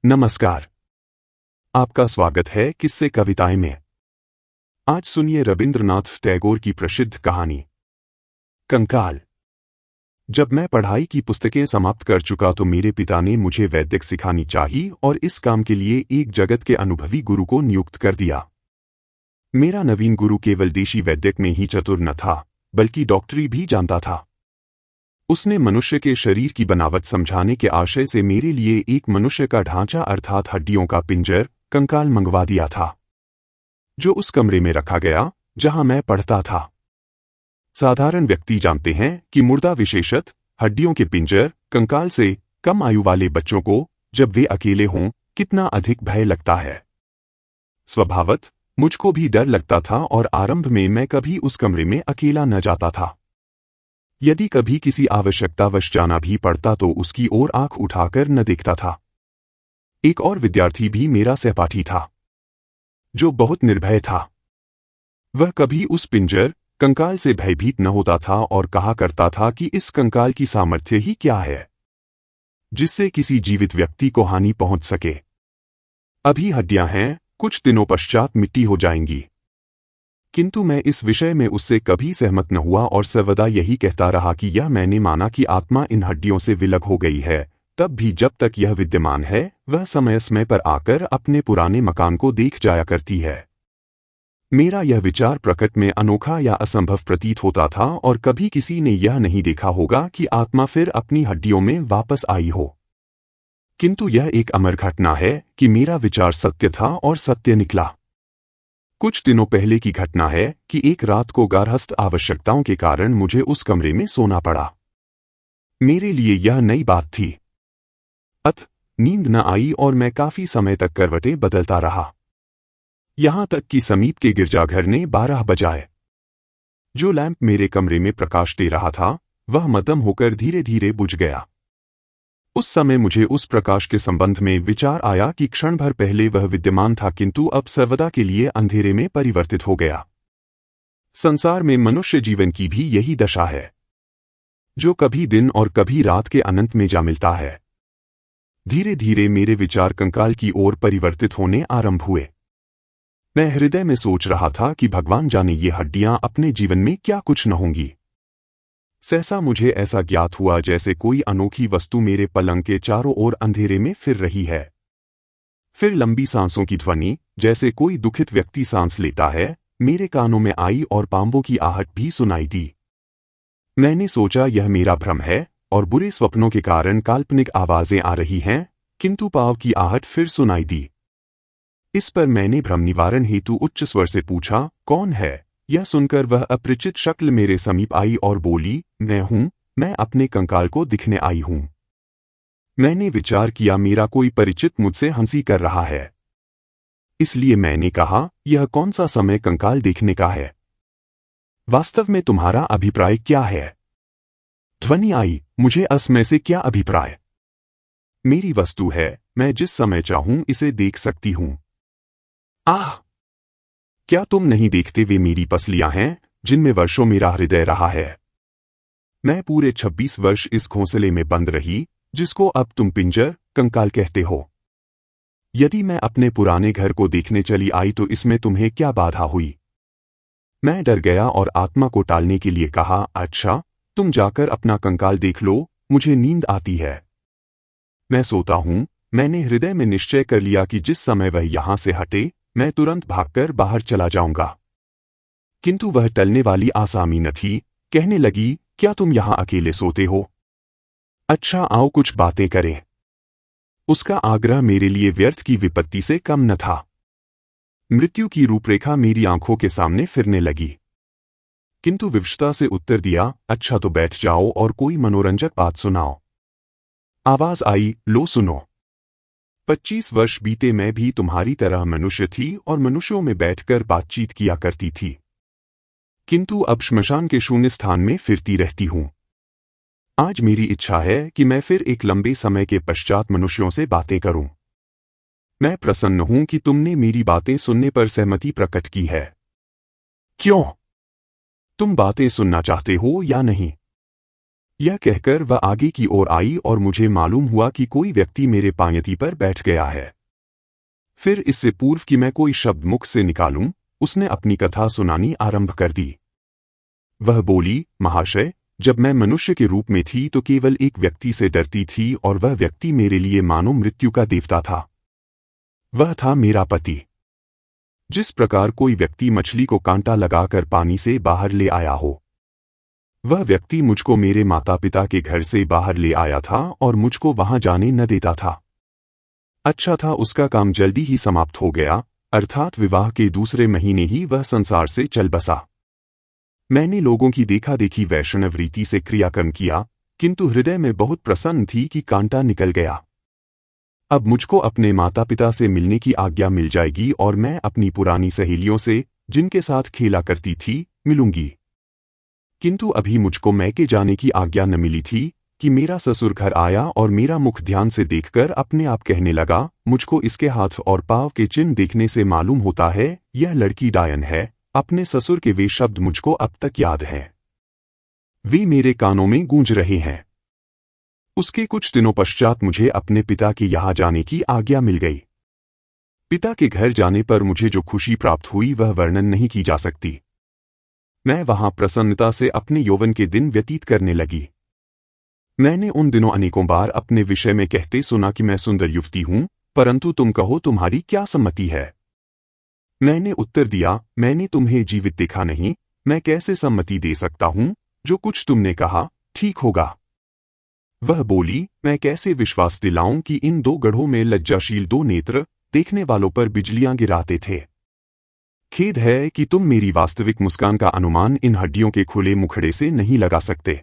नमस्कार। आपका स्वागत है किस्से कविताएं में। आज सुनिए रविंद्रनाथ टैगोर की प्रसिद्ध कहानी कंकाल। जब मैं पढ़ाई की पुस्तकें समाप्त कर चुका तो मेरे पिता ने मुझे वैदिक सिखानी चाहिए और इस काम के लिए एक जगत के अनुभवी गुरु को नियुक्त कर दिया। मेरा नवीन गुरु केवल देशी वैद्यक में ही चतुर न था बल्कि डॉक्टरी भी जानता था। उसने मनुष्य के शरीर की बनावट समझाने के आशय से मेरे लिए एक मनुष्य का ढांचा अर्थात हड्डियों का पिंजर कंकाल मंगवा दिया था, जो उस कमरे में रखा गया जहां मैं पढ़ता था। साधारण व्यक्ति जानते हैं कि मुर्दा विशेषत हड्डियों के पिंजर कंकाल से कम आयु वाले बच्चों को जब वे अकेले हों कितना अधिक भय लगता है। स्वभावत मुझको भी डर लगता था और आरंभ में मैं कभी उस कमरे में अकेला न जाता था। यदि कभी किसी आवश्यकतावश जाना भी पड़ता तो उसकी ओर आंख उठाकर न देखता था। एक और विद्यार्थी भी मेरा सहपाठी था, जो बहुत निर्भय था। वह कभी उस पिंजर कंकाल से भयभीत न होता था और कहा करता था कि इस कंकाल की सामर्थ्य ही क्या है जिससे किसी जीवित व्यक्ति को हानि पहुंच सके। अभी हड्डियां हैं, कुछ दिनों पश्चात मिट्टी हो जाएंगी। किंतु मैं इस विषय में उससे कभी सहमत न हुआ और सर्वदा यही कहता रहा कि यह मैंने माना कि आत्मा इन हड्डियों से विलग हो गई है, तब भी जब तक यह विद्यमान है वह समय समय पर आकर अपने पुराने मकान को देख जाया करती है। मेरा यह विचार प्रकृति में अनोखा या असंभव प्रतीत होता था और कभी किसी ने यह नहीं देखा होगा कि आत्मा फिर अपनी हड्डियों में वापस आई हो। किंतु यह एक अमर घटना है कि मेरा विचार सत्य था और सत्य निकला। कुछ दिनों पहले की घटना है कि एक रात को गारहस्थ आवश्यकताओं के कारण मुझे उस कमरे में सोना पड़ा। मेरे लिए यह नई बात थी। नींद न आई और मैं काफी समय तक करवटें बदलता रहा, यहां तक कि समीप के गिरजाघर ने 12 बजाए। जो लैंप मेरे कमरे में प्रकाश दे रहा था वह मध्यम होकर धीरे धीरे बुझ गया। उस समय मुझे उस प्रकाश के संबंध में विचार आया कि क्षण भर पहले वह विद्यमान था किंतु अब सर्वदा के लिए अंधेरे में परिवर्तित हो गया। संसार में मनुष्य जीवन की भी यही दशा है, जो कभी दिन और कभी रात के अनंत में जा मिलता है। धीरे धीरे मेरे विचार कंकाल की ओर परिवर्तित होने आरंभ हुए। मैं हृदय में सोच रहा था कि भगवान जाने ये हड्डियां अपने जीवन में क्या कुछ न होंगी। सहसा मुझे ऐसा ज्ञात हुआ जैसे कोई अनोखी वस्तु मेरे पलंग के चारों ओर अंधेरे में फिर रही है। फिर लंबी सांसों की ध्वनि, जैसे कोई दुखित व्यक्ति सांस लेता है, मेरे कानों में आई और पांवों की आहट भी सुनाई दी। मैंने सोचा यह मेरा भ्रम है और बुरे स्वप्नों के कारण काल्पनिक आवाजें आ रही हैं, किंतु पांव की आहट फिर सुनाई दी। इस पर मैंने भ्रम निवारण हेतु उच्च स्वर से पूछा, कौन है? यह सुनकर वह अपरिचित शक्ल मेरे समीप आई और बोली, मैं हूं, मैं अपने कंकाल को दिखने आई हूं। मैंने विचार किया मेरा कोई परिचित मुझसे हंसी कर रहा है, इसलिए मैंने कहा, यह कौन सा समय कंकाल देखने का है? वास्तव में तुम्हारा अभिप्राय क्या है? ध्वनि आई, मुझे असमय से क्या अभिप्राय? मेरी वस्तु है, मैं जिस समय चाहूं इसे देख सकती हूं। आह! क्या तुम नहीं देखते वे मेरी पसलियां हैं जिनमें वर्षों मेरा हृदय रहा है? मैं पूरे 26 वर्ष इस घोंसले में बंद रही जिसको अब तुम पिंजर कंकाल कहते हो। यदि मैं अपने पुराने घर को देखने चली आई तो इसमें तुम्हें क्या बाधा हुई? मैं डर गया और आत्मा को टालने के लिए कहा, अच्छा, तुम जाकर अपना कंकाल देख लो, मुझे नींद आती है। मैं सोता हूं। मैंने हृदय में निश्चय कर लिया कि जिस समय वह यहां से हटे मैं तुरंत भागकर बाहर चला जाऊंगा। किंतु वह टलने वाली आसामी न थी। कहने लगी, क्या तुम यहां अकेले सोते हो? अच्छा, आओ कुछ बातें करें। उसका आग्रह मेरे लिए व्यर्थ की विपत्ति से कम न था। मृत्यु की रूपरेखा मेरी आंखों के सामने फिरने लगी, किंतु विवशता से उत्तर दिया, अच्छा तो बैठ जाओ और कोई मनोरंजक बात सुनाओ। आवाज आई, लो सुनो। 25 वर्ष बीते मैं भी तुम्हारी तरह मनुष्य थी और मनुष्यों में बैठकर बातचीत किया करती थी, किंतु अब श्मशान के शून्य स्थान में फिरती रहती हूं। आज मेरी इच्छा है कि मैं फिर एक लंबे समय के पश्चात मनुष्यों से बातें करूं। मैं प्रसन्न हूं कि तुमने मेरी बातें सुनने पर सहमति प्रकट की है। क्यों? तुम बातें सुनना चाहते हो या नहीं? यह कहकर वह आगे की ओर आई और मुझे मालूम हुआ कि कोई व्यक्ति मेरे पायती पर बैठ गया है। फिर इससे पूर्व कि मैं कोई शब्द मुख से निकालूं, उसने अपनी कथा सुनानी आरंभ कर दी। वह बोली, महाशय, जब मैं मनुष्य के रूप में थी तो केवल एक व्यक्ति से डरती थी और वह व्यक्ति मेरे लिए मानो मृत्यु का देवता था। वह था मेरा पति। जिस प्रकार कोई व्यक्ति मछली को कांटा लगाकर पानी से बाहर ले आया हो, वह व्यक्ति मुझको मेरे माता पिता के घर से बाहर ले आया था और मुझको वहां जाने न देता था। अच्छा था उसका काम जल्दी ही समाप्त हो गया, अर्थात विवाह के दूसरे महीने ही वह संसार से चल बसा। मैंने लोगों की देखा देखी वैष्णव रीति से क्रियाकर्म किया, किंतु हृदय में बहुत प्रसन्न थी कि कांटा निकल गया। अब मुझको अपने माता पिता से मिलने की आज्ञा मिल जाएगी और मैं अपनी पुरानी सहेलियों से, जिनके साथ खेला करती थी, मिलूंगी। किंतु अभी मुझको मैके जाने की आज्ञा न मिली थी कि मेरा ससुर घर आया और मेरा मुख ध्यान से देखकर अपने आप कहने लगा, मुझको इसके हाथ और पांव के चिन्ह देखने से मालूम होता है यह लड़की डायन है। अपने ससुर के वे शब्द मुझको अब तक याद हैं। वे मेरे कानों में गूंज रहे हैं। उसके कुछ दिनों पश्चात मुझे अपने पिता के यहाँ जाने की आज्ञा मिल गई। पिता के घर जाने पर मुझे जो खुशी प्राप्त हुई वह वर्णन नहीं की जा सकती। मैं वहां प्रसन्नता से अपने यौवन के दिन व्यतीत करने लगी। मैंने उन दिनों अनेकों बार अपने विषय में कहते सुना कि मैं सुंदर युवती हूं, परंतु तुम कहो तुम्हारी क्या सम्मति है। मैंने उत्तर दिया, मैंने तुम्हें जीवित देखा नहीं, मैं कैसे सम्मति दे सकता हूं, जो कुछ तुमने कहा ठीक होगा। वह बोली, मैं कैसे विश्वास दिलाऊं कि इन दो गढ़ों में लज्जाशील दो नेत्र देखने वालों पर बिजलियां गिराते थे। खेद है कि तुम मेरी वास्तविक मुस्कान का अनुमान इन हड्डियों के खुले मुखड़े से नहीं लगा सकते।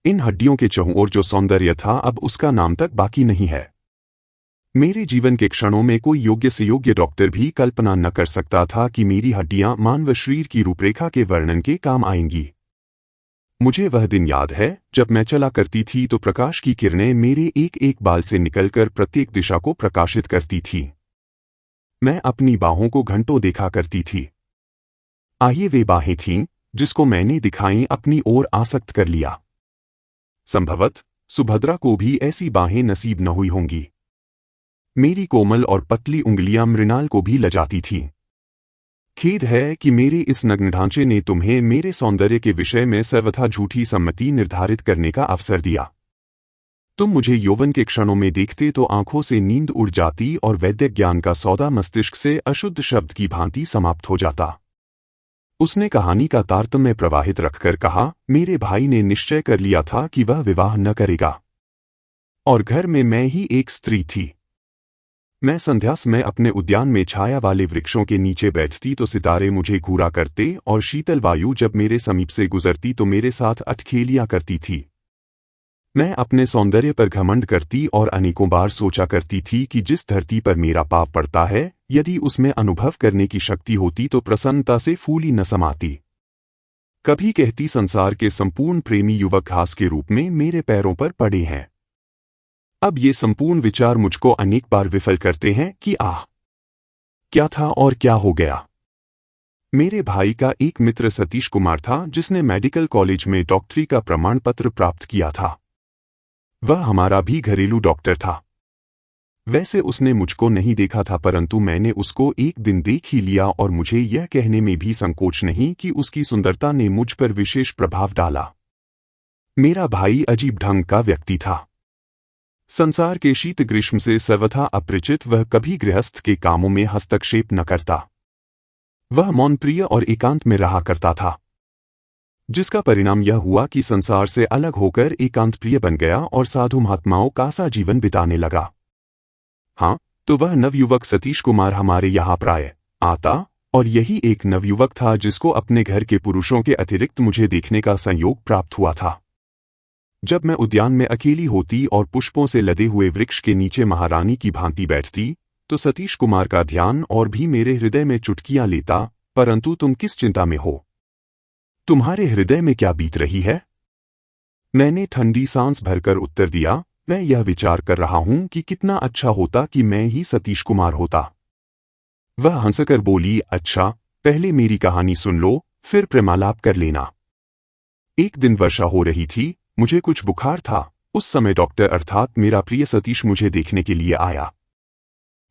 इन हड्डियों के चहुओर जो सौंदर्य था अब उसका नाम तक बाकी नहीं है। मेरे जीवन के क्षणों में कोई योग्य से योग्य डॉक्टर भी कल्पना न कर सकता था कि मेरी हड्डियां मानव शरीर की रूपरेखा के वर्णन के काम आएंगी। मुझे वह दिन याद है जब मैं चला करती थी तो प्रकाश की किरणें मेरे एक एक बाल से निकलकर प्रत्येक दिशा को प्रकाशित करती थी। मैं अपनी बाहों को घंटों देखा करती थी। आइए वे बाहें थीं जिसको मैंने दिखाई अपनी ओर आसक्त कर लिया। संभवत सुभद्रा को भी ऐसी बाहें नसीब न हुई होंगी। मेरी कोमल और पतली उंगलियां मृणाल को भी लजाती थीं। खेद है कि मेरे इस नग्न ढांचे ने तुम्हें मेरे सौंदर्य के विषय में सर्वथा झूठी सम्मति निर्धारित करने का अवसर दिया। तुम मुझे यौवन के क्षणों में देखते तो आंखों से नींद उड़ जाती और वैद्य ज्ञान का सौदा मस्तिष्क से अशुद्ध शब्द की भांति समाप्त हो जाता। उसने कहानी का तारतम्य प्रवाहित रखकर कहा, मेरे भाई ने निश्चय कर लिया था कि वह विवाह न करेगा और घर में मैं ही एक स्त्री थी। मैं संध्या में अपने उद्यान में छाया वाले वृक्षों के नीचे बैठती तो सितारे मुझे घूरा करते और शीतल वायु जब मेरे समीप से गुजरती तो मेरे साथ अटखेलियां करती थी। मैं अपने सौंदर्य पर घमंड करती और अनेकों बार सोचा करती थी कि जिस धरती पर मेरा पाप पड़ता है, यदि उसमें अनुभव करने की शक्ति होती तो प्रसन्नता से फूली न समाती। कभी कहती संसार के संपूर्ण प्रेमी युवक घास के रूप में मेरे पैरों पर पड़े हैं। अब ये संपूर्ण विचार मुझको अनेक बार विफल करते हैं कि आह, क्या था और क्या हो गया। मेरे भाई का एक मित्र सतीश कुमार था जिसने मेडिकल कॉलेज में डॉक्टरी का प्रमाण पत्र प्राप्त किया था। वह हमारा भी घरेलू डॉक्टर था। वैसे उसने मुझको नहीं देखा था, परंतु मैंने उसको एक दिन देख ही लिया और मुझे यह कहने में भी संकोच नहीं कि उसकी सुंदरता ने मुझ पर विशेष प्रभाव डाला। मेरा भाई अजीब ढंग का व्यक्ति था। संसार के शीत ग्रीष्म से सर्वथा अपरिचित वह कभी गृहस्थ के कामों में हस्तक्षेप न करता। वह मौन प्रिय और एकांत में रहा करता था, जिसका परिणाम यह हुआ कि संसार से अलग होकर एकांत प्रिय बन गया और साधु महात्माओं का सा जीवन बिताने लगा। हाँ, तो वह नवयुवक सतीश कुमार हमारे यहाँ प्राय आता और यही एक नवयुवक था जिसको अपने घर के पुरुषों के अतिरिक्त मुझे देखने का संयोग प्राप्त हुआ था। जब मैं उद्यान में अकेली होती और पुष्पों से लदे हुए वृक्ष के नीचे महारानी की भांति बैठती तो सतीश कुमार का ध्यान और भी मेरे हृदय में चुटकियां लेता, परंतु तुम किस चिंता में हो? तुम्हारे हृदय में क्या बीत रही है? मैंने ठंडी सांस भरकर उत्तर दिया, मैं यह विचार कर रहा हूं कि कितना अच्छा होता कि मैं ही सतीश कुमार होता। वह हंसकर बोली, अच्छा, पहले मेरी कहानी सुन लो, फिर प्रेमालाप कर लेना। एक दिन वर्षा हो रही थी, मुझे कुछ बुखार था। उस समय डॉक्टर अर्थात मेरा प्रिय सतीश मुझे देखने के लिए आया।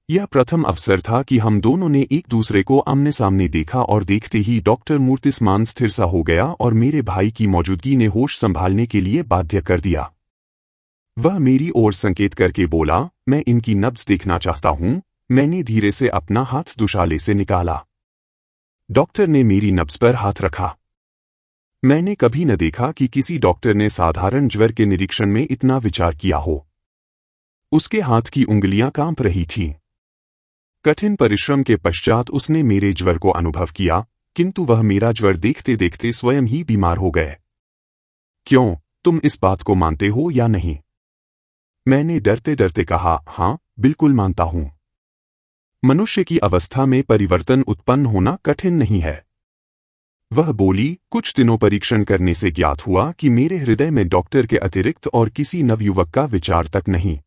यह प्रथम अवसर था कि हम दोनों ने एक दूसरे को आमने सामने देखा और देखते ही डॉक्टर मूर्तिमान स्थिर सा हो गया और मेरे भाई की मौजूदगी ने होश संभालने के लिए बाध्य कर दिया। वह मेरी ओर संकेत करके बोला, मैं इनकी नब्ज देखना चाहता हूं। मैंने धीरे से अपना हाथ दुशाले से निकाला। डॉक्टर ने मेरी नब्ज पर हाथ रखा। मैंने कभी न देखा कि किसी डॉक्टर ने साधारण ज्वर के निरीक्षण में इतना विचार किया हो। उसके हाथ की उंगलियां कांप रही थीं। कठिन परिश्रम के पश्चात उसने मेरे ज्वर को अनुभव किया, किंतु वह मेरा ज्वर देखते देखते स्वयं ही बीमार हो गए। क्यों, तुम इस बात को मानते हो या नहीं? मैंने डरते डरते कहा, हाँ, बिल्कुल मानता हूं। मनुष्य की अवस्था में परिवर्तन उत्पन्न होना कठिन नहीं है। वह बोली, कुछ दिनों परीक्षण करने से ज्ञात हुआ कि मेरे हृदय में डॉक्टर के अतिरिक्त और किसी नवयुवक का विचार तक नहीं।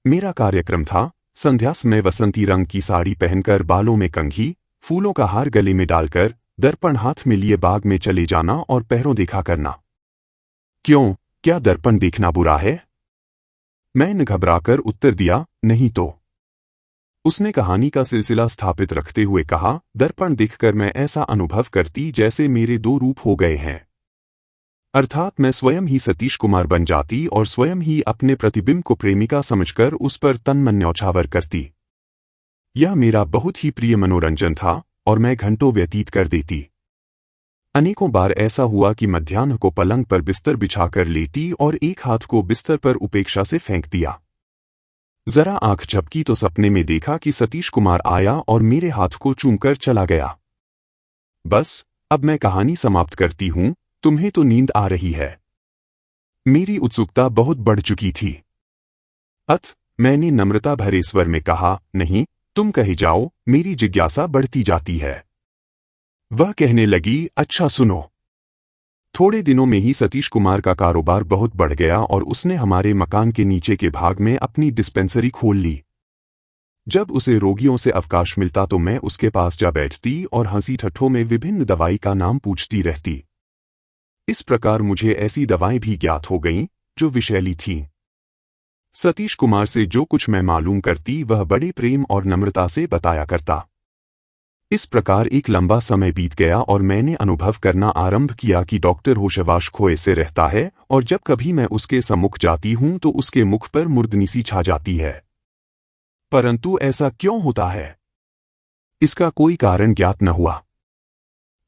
मेरा कार्यक्रम था संध्या में वसंती रंग की साड़ी पहनकर, बालों में कंघी, फूलों का हार गले में डालकर, दर्पण हाथ में लिए बाग में चले जाना और पैरों देखा करना। क्यों, क्या दर्पण देखना बुरा है? मैंने घबराकर उत्तर दिया, नहीं तो। उसने कहानी का सिलसिला स्थापित रखते हुए कहा, दर्पण देखकर मैं ऐसा अनुभव करती जैसे मेरे दो रूप हो गए हैं। अर्थात मैं स्वयं ही सतीश कुमार बन जाती और स्वयं ही अपने प्रतिबिंब को प्रेमिका समझकर उस पर तन मन न्यौछावर करती। यह मेरा बहुत ही प्रिय मनोरंजन था और मैं घंटों व्यतीत कर देती। अनेकों बार ऐसा हुआ कि मध्याह्न को पलंग पर बिस्तर बिछाकर लेटी और एक हाथ को बिस्तर पर उपेक्षा से फेंक दिया। जरा आंख झपकी तो सपने में देखा कि सतीश कुमार आया और मेरे हाथ को चूमकर चला गया। बस, अब मैं कहानी समाप्त करती हूं, तुम्हें तो नींद आ रही है। मेरी उत्सुकता बहुत बढ़ चुकी थी। मैंने नम्रता भरे स्वर में कहा, नहीं, तुम कहे जाओ, मेरी जिज्ञासा बढ़ती जाती है। वह कहने लगी, अच्छा सुनो। थोड़े दिनों में ही सतीश कुमार का कारोबार बहुत बढ़ गया और उसने हमारे मकान के नीचे के भाग में अपनी डिस्पेंसरी खोल ली। जब उसे रोगियों से अवकाश मिलता तो मैं उसके पास जा बैठती और हंसी ठट्ठों में विभिन्न दवाई का नाम पूछती रहती। इस प्रकार मुझे ऐसी दवाएं भी ज्ञात हो गईं जो विषैली थीं। सतीश कुमार से जो कुछ मैं मालूम करती वह बड़े प्रेम और नम्रता से बताया करता। इस प्रकार एक लंबा समय बीत गया और मैंने अनुभव करना आरंभ किया कि डॉक्टर होशवास खोए से रहता है और जब कभी मैं उसके सम्मुख जाती हूं तो उसके मुख पर मुर्दनी सी छा जाती है। परंतु ऐसा क्यों होता है? इसका कोई कारण ज्ञात न हुआ।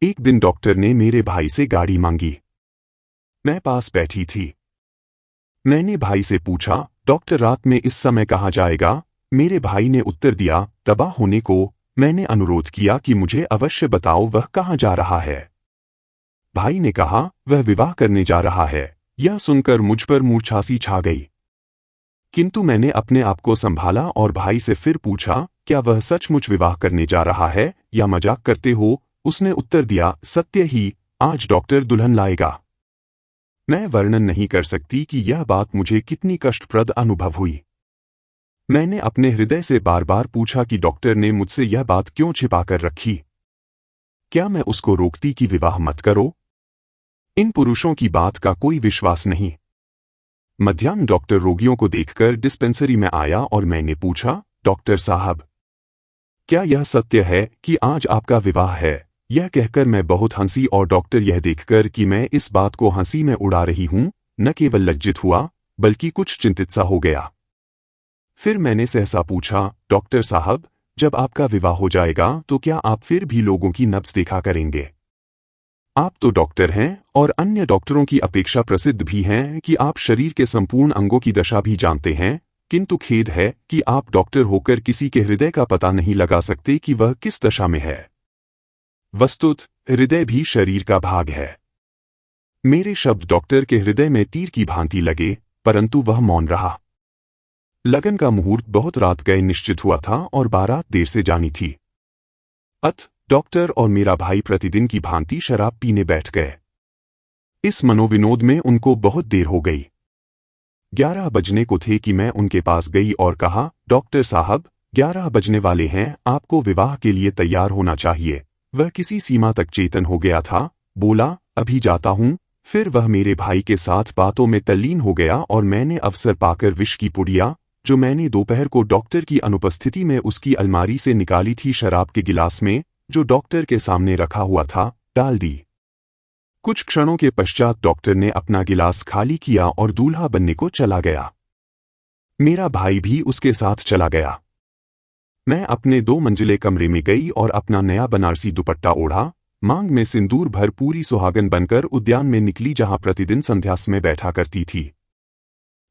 एक दिन डॉक्टर ने मेरे भाई से गाड़ी मांगी। मैं पास बैठी थी। मैंने भाई से पूछा, डॉक्टर रात में इस समय कहाँ जाएगा? मेरे भाई ने उत्तर दिया, तबाह होने को। मैंने अनुरोध किया कि मुझे अवश्य बताओ वह कहाँ जा रहा है। भाई ने कहा, वह विवाह करने जा रहा है। यह सुनकर मुझ पर मूर्छासी छा गई, किंतु मैंने अपने आप को संभाला और भाई से फिर पूछा, क्या वह सचमुच विवाह करने जा रहा है या मजाक करते हो? उसने उत्तर दिया, सत्य ही, आज डॉक्टर दुल्हन लाएगा। मैं वर्णन नहीं कर सकती कि यह बात मुझे कितनी कष्टप्रद अनुभव हुई। मैंने अपने हृदय से बार बार पूछा कि डॉक्टर ने मुझसे यह बात क्यों छिपाकर रखी। क्या मैं उसको रोकती कि विवाह मत करो? इन पुरुषों की बात का कोई विश्वास नहीं। मध्याह्न डॉक्टर रोगियों को देखकर डिस्पेंसरी में आया और मैंने पूछा, डॉक्टर साहब, क्या यह सत्य है कि आज आपका विवाह है? यह कहकर मैं बहुत हंसी और डॉक्टर यह देखकर कि मैं इस बात को हंसी में उड़ा रही हूं, न केवल लज्जित हुआ बल्कि कुछ चिंतित सा हो गया। फिर मैंने सहसा पूछा, डॉक्टर साहब, जब आपका विवाह हो जाएगा तो क्या आप फिर भी लोगों की नब्ज देखा करेंगे? आप तो डॉक्टर हैं और अन्य डॉक्टरों की अपेक्षा प्रसिद्ध भी हैं कि आप शरीर के संपूर्ण अंगों की दशा भी जानते हैं, किंतु खेद है कि आप डॉक्टर होकर किसी के हृदय का पता नहीं लगा सकते कि वह किस दशा में है। वस्तुत हृदय भी शरीर का भाग है। मेरे शब्द डॉक्टर के हृदय में तीर की भांति लगे, परंतु वह मौन रहा। लगन का मुहूर्त बहुत रात गए निश्चित हुआ था और बारात देर से जानी थी। डॉक्टर और मेरा भाई प्रतिदिन की भांति शराब पीने बैठ गए। इस मनोविनोद में उनको बहुत देर हो गई। 11 बजने को थे कि मैं उनके पास गई और कहा, डॉक्टर साहब, 11 बजने वाले हैं, आपको विवाह के लिए तैयार होना चाहिए। वह किसी सीमा तक चेतन हो गया था। बोला, अभी जाता हूं, फिर वह मेरे भाई के साथ बातों में तल्लीन हो गया और मैंने अवसर पाकर विष की पुड़िया, जो मैंने दोपहर को डॉक्टर की अनुपस्थिति में उसकी अलमारी से निकाली थी, शराब के गिलास में, जो डॉक्टर के सामने रखा हुआ था, डाल दी। कुछ क्षणों के पश्चात डॉक्टर ने अपना गिलास खाली किया और दूल्हा बनने को चला गया। मेरा भाई भी उसके साथ चला गया। मैं अपने 2 मंजिले कमरे में गई और अपना नया बनारसी दुपट्टा ओढ़ा, मांग में सिंदूर भर पूरी सुहागन बनकर उद्यान में निकली, जहां प्रतिदिन संध्या में बैठा करती थी।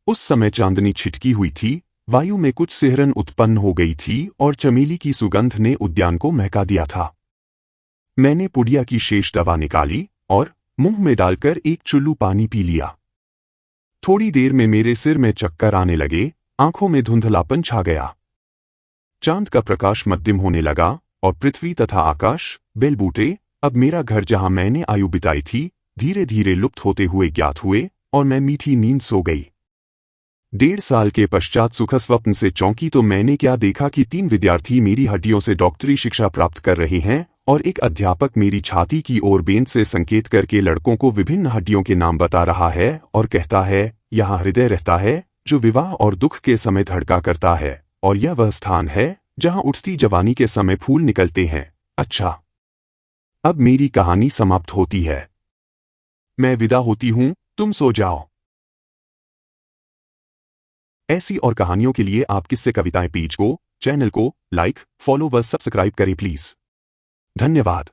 उस समय चांदनी छिटकी हुई थी, वायु में कुछ सिहरन उत्पन्न हो गई थी और चमेली की सुगंध ने उद्यान को महका दिया था। मैंने पुड़िया की शेष दवा निकाली और मुंह में डालकर एक चुल्लू पानी पी लिया। थोड़ी देर में मेरे सिर में चक्कर आने लगे, आंखों में धुंधलापन छा गया। चांद का प्रकाश मध्यम होने लगा और पृथ्वी तथा आकाश, बेलबूटे, अब मेरा घर जहां मैंने आयु बिताई थी, धीरे धीरे लुप्त होते हुए ज्ञात हुए और मैं मीठी नींद सो गई। 1.5 साल के पश्चात सुखस्वप्न से चौंकी तो मैंने क्या देखा कि 3 विद्यार्थी मेरी हड्डियों से डॉक्टरी शिक्षा प्राप्त कर रहे हैं और एक अध्यापक मेरी छाती की ओर बेंच से संकेत करके लड़कों को विभिन्न हड्डियों के नाम बता रहा है और कहता है, यहाँ हृदय रहता है, जो विवाह और दुख के समय धड़का करता है, और यह वह स्थान है जहां उठती जवानी के समय फूल निकलते हैं। अच्छा, अब मेरी कहानी समाप्त होती है। मैं विदा होती हूं, तुम सो जाओ। ऐसी और कहानियों के लिए आप किससे कविताएं पेज को, चैनल को लाइक, फॉलो व सब्सक्राइब करें प्लीज। धन्यवाद।